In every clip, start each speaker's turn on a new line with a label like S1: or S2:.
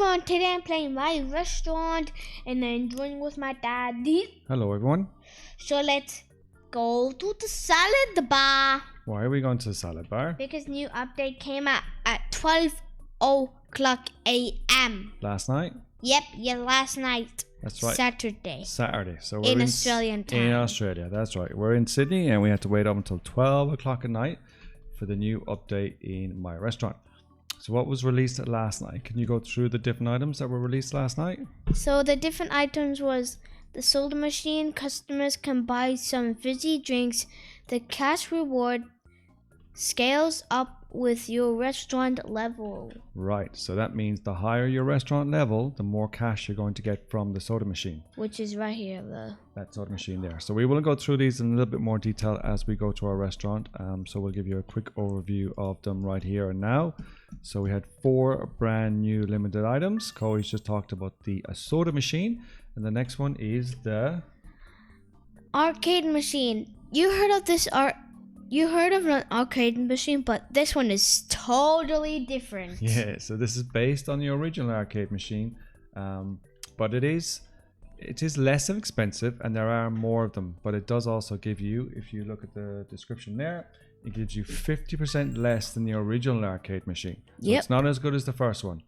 S1: everyone, today I'm playing my restaurant and I'm enjoying with my daddy.
S2: Hello everyone.
S1: So let's go to the salad bar.
S2: Why are we going to the salad bar?
S1: Because new update came out at 12 o'clock a.m.
S2: Last night?
S1: Yep, last night.
S2: That's right.
S1: Saturday.
S2: So we're
S1: in Australian time.
S2: In Australia, that's right. We're in Sydney and we had to wait up until 12 o'clock at night for the new update in my restaurant. So what was released last night? Can you go through the different items that were released last night?
S1: So the different items was the soda machine. Customers can buy some fizzy drinks. The cash reward scales up with your restaurant level.
S2: Right, so that means the higher your restaurant level, the more cash you're going to get from the soda machine.
S1: Which is right here,
S2: that soda machine there. So we will go through these in a little bit more detail as we go to our restaurant. So we'll give you a quick overview of them right here and now. So we had 4 brand new limited items. KoiV's just talked about the soda machine, and the next one is the
S1: arcade machine. You heard of this You heard of an arcade machine, but this one is totally different.
S2: Yeah, so this is based on the original arcade machine, but it is less expensive and there are more of them, but it does also give you, if you look at the description there, it gives you 50% less than the original arcade machine. So
S1: yep.
S2: It's not as good as the first one.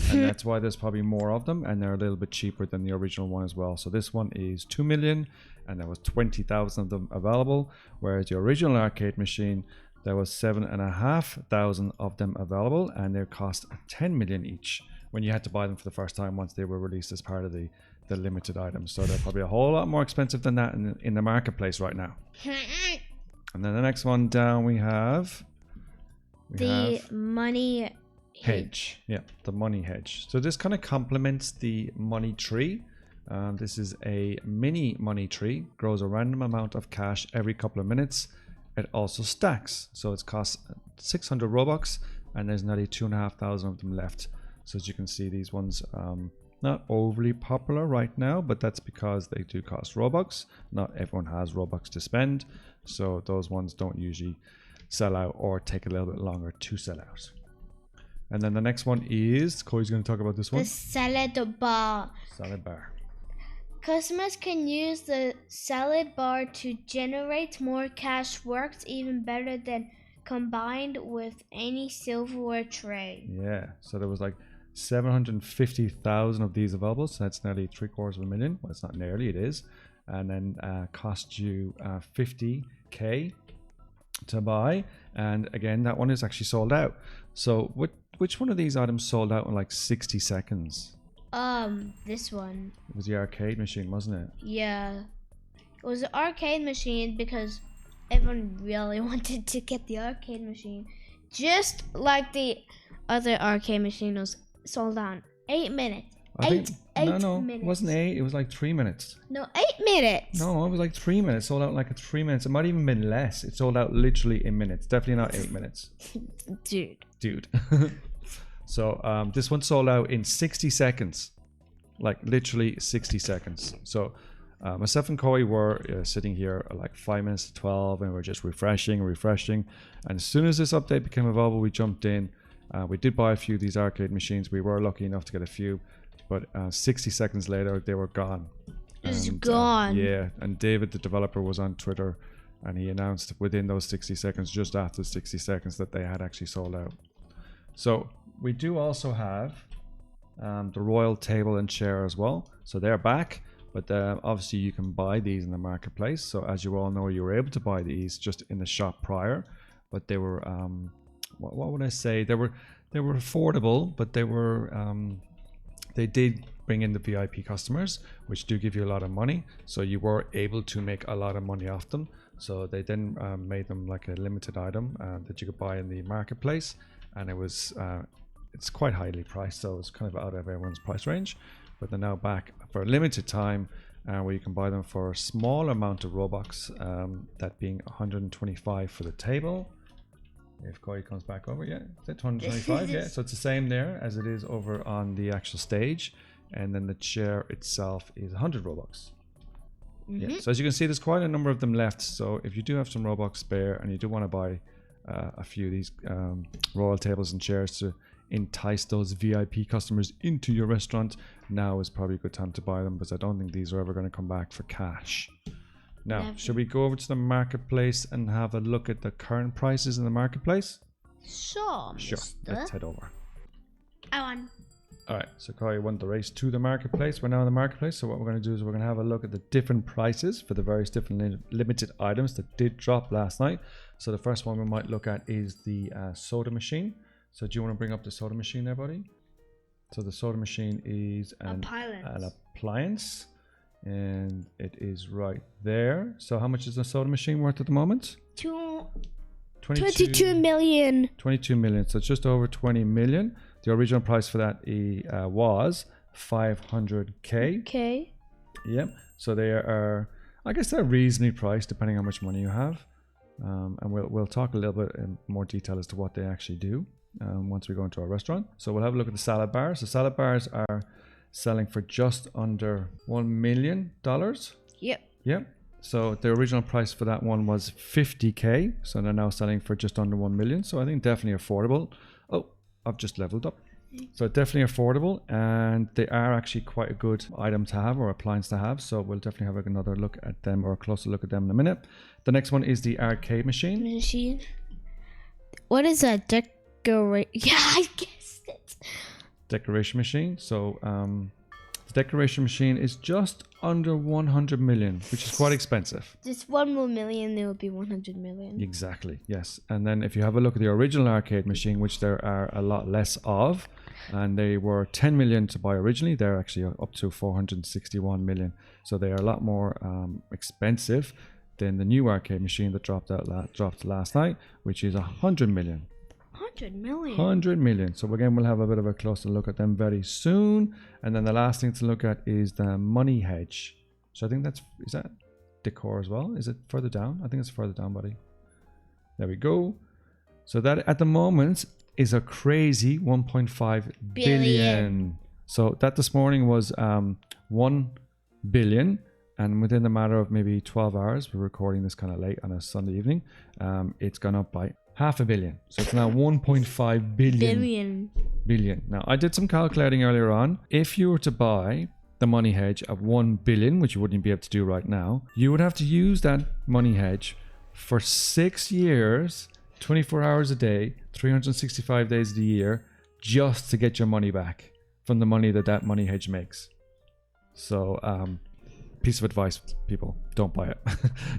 S2: And that's why there's probably more of them, and they're a little bit cheaper than the original one as well. So this one is 2 million and there was 20,000 of them available, whereas the original arcade machine, there was 7,500 of them available, and they cost 10 million each when you had to buy them for the first time once they were released as part of the limited items. So they're probably a whole lot more expensive than that in the marketplace right now. And then the next one down we have
S1: the money hedge.
S2: Yeah, the money hedge. So this kind of complements the money tree. This is a mini money tree, grows a random amount of cash every couple of minutes. It also stacks, so it costs 600 Robux and there's nearly 2,500 of them left. So as you can see, these ones not overly popular right now, but that's because they do cost Robux. Not everyone has Robux to spend, so those ones don't usually sell out or take a little bit longer to sell out. And then the next one is, KoiV's going to talk about this one.
S1: The salad bar.
S2: Salad bar.
S1: Customers can use the salad bar to generate more cash. Works even better than combined with any silverware tray.
S2: Yeah, so there was like 750,000 of these available, so that's nearly 750,000. Well, it's not nearly, it is. And then cost you 50k to buy, and again that one is actually sold out. So which one of these items sold out in like 60 seconds?
S1: This one.
S2: It was the arcade machine, wasn't it?
S1: Yeah, it was the arcade machine because everyone really wanted to get the arcade machine, just like the other arcade machine was sold out in 8 minutes.
S2: No,
S1: minutes.
S2: It wasn't 8, it was like 3 minutes.
S1: No, 8 minutes.
S2: No, it was like 3 minutes. Sold out in like 3 minutes. It might even been less. It sold out literally in minutes. Definitely not 8 minutes. Dude. So this one sold out in 60 seconds. Like literally 60 seconds. So myself and KoiV were sitting here at like 5 minutes to 12 and we're just refreshing. And as soon as this update became available, we jumped in. We did buy a few of these arcade machines. We were lucky enough to get a few. But 60 seconds later, they were gone.
S1: It's gone.
S2: Yeah, and David, the developer, was on Twitter and he announced within those 60 seconds, just after 60 seconds, that they had actually sold out. So we do also have the Royal Table and Chair as well. So they're back, but obviously you can buy these in the marketplace. So as you all know, you were able to buy these just in the shop prior, but they were, what would I say? They were affordable, but they were, they did bring in the VIP customers, which do give you a lot of money. So you were able to make a lot of money off them. So they then made them like a limited item that you could buy in the marketplace. And it was, it's quite highly priced. So it's kind of out of everyone's price range. But they're now back for a limited time where you can buy them for a small amount of Robux, that being 125 for the table. If KoiV comes back over, yeah, is it 225? Yeah, so it's the same there as it is over on the actual stage, and then the chair itself is 100 Robux. Yeah, so as you can see, there's quite a number of them left. So if you do have some Robux spare and you do want to buy a few of these royal tables and chairs to entice those VIP customers into your restaurant, now is probably a good time to buy them, because I don't think these are ever going to come back for cash. Now,
S1: Never.
S2: should we go over to the marketplace and have a look at the current prices in the marketplace?
S1: Sure,
S2: Sure,
S1: mister.
S2: let's head over.
S1: I won.
S2: Alright, so Koi won the race to the marketplace. We're now in the marketplace, so what we're going to do is we're going to have a look at the different prices for the various different limited items that did drop last night. So the first one we might look at is the soda machine. So do you want to bring up the soda machine there, buddy? So the soda machine is an appliance, and it is right there. So how much is the soda machine worth at the moment?
S1: 22 million.
S2: 22 million, so it's just over 20 million. The original price for that was 500k.
S1: Okay.
S2: Yep. So they are, I guess they're reasonably priced depending on how much money you have. And we'll talk a little bit in more detail as to what they actually do once we go into our restaurant. So we'll have a look at the salad bars. The salad bars are selling for just under $1 million.
S1: Yep.
S2: Yep. So the original price for that one was 50k. So they're now selling for just under 1 million. So I think definitely affordable. Oh, I've just leveled up. So definitely affordable, and they are actually quite a good item to have, or appliance to have. So we'll definitely have another look at them, or a closer look at them in a minute. The next one is the arcade machine.
S1: What is that decoration? Yeah, I guessed it.
S2: Decoration machine. So the decoration machine is just under 100 million, which is quite expensive.
S1: Just 1 more million, there would be 100 million.
S2: Exactly, yes. And then if you have a look at the original arcade machine, which there are a lot less of, and they were 10 million to buy originally, they're actually up to 461 million. So they are a lot more expensive than the new arcade machine that dropped last night, which is 100 million.
S1: 100 million.
S2: 100 million. So again, we'll have a bit of a closer look at them very soon. And then the last thing to look at is the money hedge. So I think is that decor as well? Is it further down? I think it's further down, buddy. There we go. So that at the moment is a crazy 1.5 billion. So that this morning was 1 billion. And within a matter of maybe 12 hours, we're recording this kind of late on a Sunday evening, it's gone up by $500 million. So it's now 1.5 billion. Now, I did some calculating earlier on. If you were to buy the money hedge of 1 billion, which you wouldn't be able to do right now, you would have to use that money hedge for 6 years, 24 hours a day, 365 days of the year, just to get your money back from the money that money hedge makes. So, piece of advice, people, don't buy it.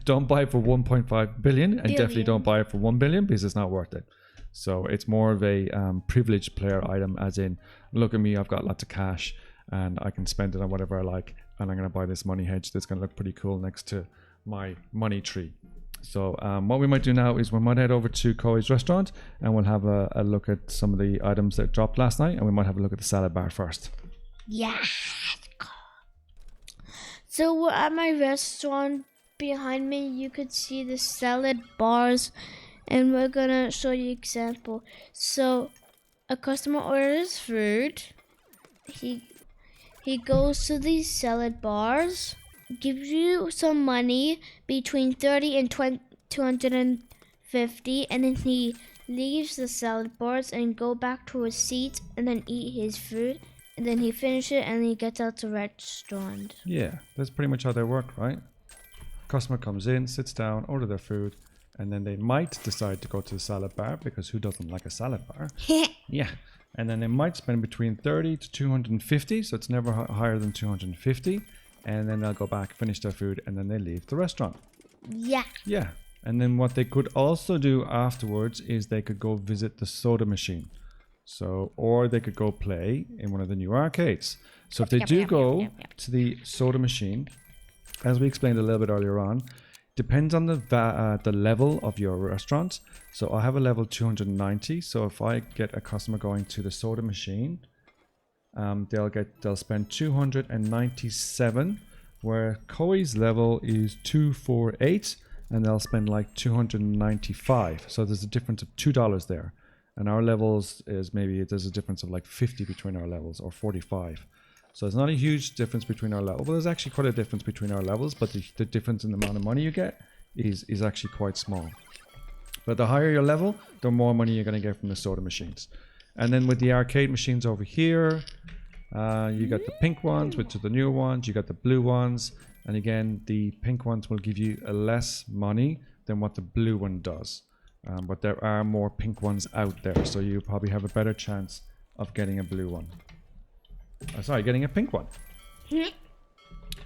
S2: Don't buy it for 1.5 billion, and definitely don't buy it for 1 billion, because it's not worth it. So it's more of a privileged player item, as in, look at me, I've got lots of cash and I can spend it on whatever I like, and I'm going to buy this money hedge that's going to look pretty cool next to my money tree. So what we might do now is we might head over to KoiV's restaurant, and we'll have a look at some of the items that dropped last night, and we might have a look at the salad bar first.
S1: Yeah. So at my restaurant behind me, you could see the salad bars, and we're gonna show you example. So a customer orders food. He goes to these salad bars, gives you some money between 30 and 250, and then he leaves the salad bars and go back to his seat and then eat his food. And then he finishes it and he gets out the restaurant.
S2: Yeah, that's pretty much how they work, right? Customer comes in, sits down, order their food, and then they might decide to go to the salad bar, because who doesn't like a salad bar? Yeah. And then they might spend between 30 to 250, so it's never higher than 250. And then they'll go back, finish their food, and then they leave the restaurant.
S1: Yeah.
S2: Yeah. And then what they could also do afterwards is they could go visit the soda machine. So, or they could go play in one of the new arcades. So if they do go to the soda machine, as we explained a little bit earlier on, depends on the level of your restaurant. So I have a level 290. So if I get a customer going to the soda machine, they'll spend 297, where KoiV's level is 248, and they'll spend like 295. So there's a difference of $2 there. And our levels is maybe there's a difference of like 50 between our levels, or 45. So it's not a huge difference between our levels. Well, there's actually quite a difference between our levels, but the difference in the amount of money you get is actually quite small. But the higher your level, the more money you're going to get from the soda machines. And then with the arcade machines over here, you got the pink ones, which are the newer ones. You got the blue ones. And again, the pink ones will give you less money than what the blue one does. But there are more pink ones out there. So you probably have a better chance of getting a blue one. Sorry, getting a pink one.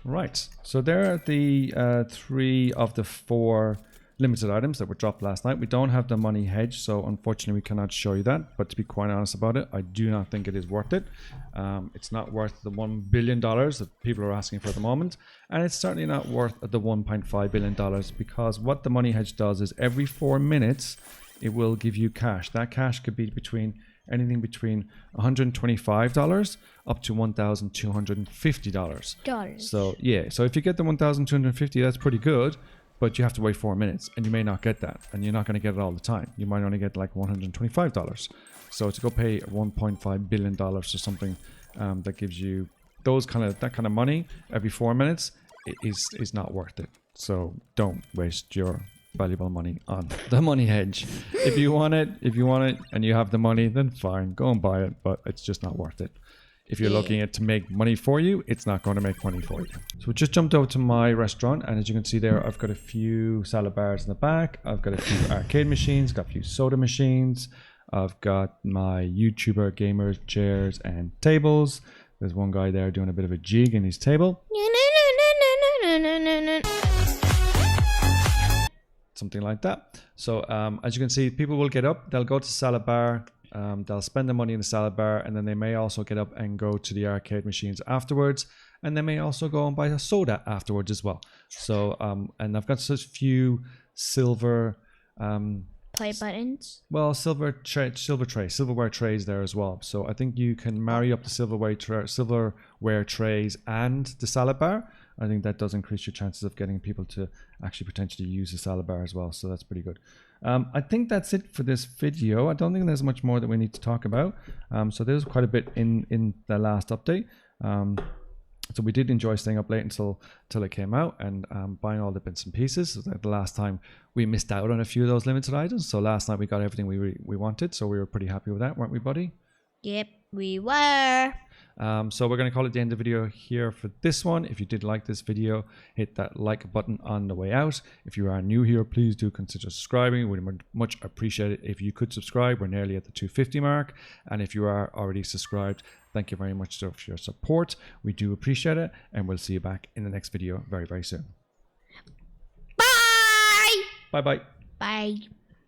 S2: Right. So there are the 3 of the 4 limited items that were dropped last night. We don't have the money hedge, so unfortunately we cannot show you that. But to be quite honest about it, I do not think it is worth it. It's not worth the $1 billion that people are asking for at the moment, and it's certainly not worth the $1.5 billion, because what the money hedge does is every 4 minutes it will give you cash. That cash could be anything between $125 up to $1,250. So yeah, so if you get the $1,250, that's pretty good. But you have to wait 4 minutes, and you may not get that, and you're not going to get it all the time. You might only get like $125. So to go pay $1.5 billion or something that gives you that kind of money every 4 minutes is not worth it. So don't waste your valuable money on the money hedge. If you want it, and you have the money, then fine, go and buy it. But it's just not worth it. If you're looking at to make money for you, it's not going to make money for you. So we just jumped over to my restaurant, and as you can see there, I've got a few salad bars in the back. I've got a few arcade machines, got a few soda machines. I've got my YouTuber gamers chairs and tables. There's one guy there doing a bit of a jig in his table. Something like that. So as you can see, people will get up, they'll go to salad bar. They'll spend the money in the salad bar, and then they may also get up and go to the arcade machines afterwards, and they may also go and buy a soda afterwards as well. So and I've got such few silver
S1: play buttons.
S2: Well, silverware trays there as well. So I think you can marry up the silverware trays and the salad bar. I think that does increase your chances of getting people to actually potentially use the salad bar as well. So that's pretty good. I think that's it for this video. I don't think there's much more that we need to talk about. So there's quite a bit in the last update. So we did enjoy staying up late until it came out and buying all the bits and pieces. So the last time we missed out on a few of those limited items. So last night we got everything we wanted. So we were pretty happy with that, weren't we, buddy?
S1: Yep, we were.
S2: So we're going to call it the end of the video here for this one. If you did like this video, hit that like button on the way out. If you are new here, please do consider subscribing. We'd much appreciate it if you could subscribe. We're nearly at the 250 mark. And if you are already subscribed, thank you very much for your support. We do appreciate it. And we'll see you back in the next video very, very soon.
S1: Bye.
S2: Bye-bye.
S1: Bye.